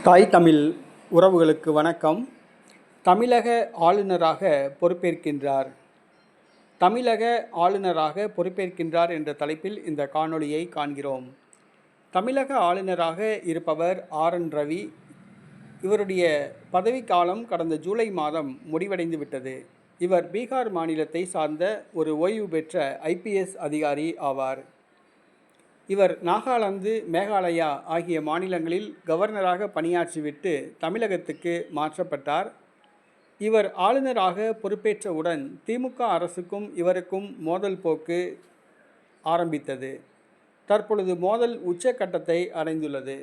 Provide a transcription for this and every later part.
தாய் தமிழ் உறவுகளுக்கு வணக்கம். தமிழக ஆளுநராக பொறுப்பேற்கின்றார். தமிழக ஆளுநராக பொறுப்பேற்கின்றார் என்ற தலைப்பில் இந்த காணொளியை காண்கிறோம். தமிழக ஆளுநராக இருப்பவர் ஆர்.என். ரவி. இவருடைய பதவிக்காலம் கடந்த ஜூலை மாதம் முடிவடைந்து விட்டது. இவர் பீகார் மாநிலத்தை சார்ந்த ஒரு ஓய்வு பெற்ற IPS அதிகாரி ஆவார். இவர் நாகாலாந்து, மேகாலயா ஆகிய மாநிலங்களில் கவர்னராக பணியாற்றிவிட்டு தமிழகத்துக்கு மாற்றப்பட்டார். இவர் ஆளுநராக பொறுப்பேற்றவுடன் திமுக அரசுக்கும் இவருக்கும் மோதல் போக்கு ஆரம்பித்தது. தற்பொழுது மோதல் உச்சக்கட்டத்தை அடைந்துள்ளது.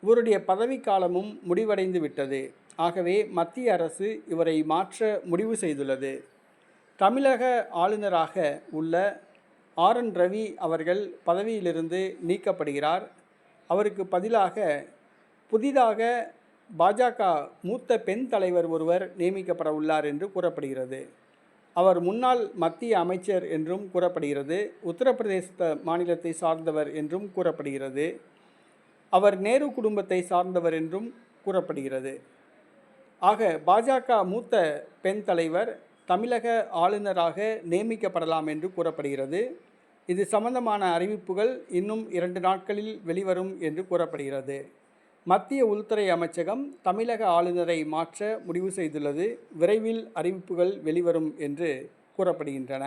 இவருடைய பதவிக்காலமும் முடிவடைந்து விட்டது. ஆகவே மத்திய அரசு இவரை மாற்ற முடிவு செய்துள்ளது. தமிழக ஆளுநராக உள்ள ஆர்.என். ரவி அவர்கள் பதவியிலிருந்து நீக்கப்படுகிறார். அவருக்கு பதிலாக புதிதாக பாஜக மூத்த பெண் தலைவர் ஒருவர் நியமிக்கப்பட உள்ளார் என்று கூறப்படுகிறது. அவர் முன்னாள் மத்திய அமைச்சர் என்றும் கூறப்படுகிறது. உத்தரப்பிரதேச மாநிலத்தை சார்ந்தவர் என்றும் கூறப்படுகிறது. அவர் நேரு குடும்பத்தை சார்ந்தவர் என்றும் கூறப்படுகிறது. ஆக பாஜக மூத்த பெண் தலைவர் தமிழக ஆளுநராக நியமிக்கப்படலாம் என்று கூறப்படுகிறது. இது சம்பந்தமான அறிவிப்புகள் இன்னும் 2 நாட்களில் வெளிவரும் என்று கூறப்படுகிறது. மத்திய உள்துறை அமைச்சகம் தமிழக ஆளுநரை மாற்ற முடிவு செய்துள்ளது. விரைவில் அறிவிப்புகள் வெளிவரும் என்று கூறப்படுகின்றன.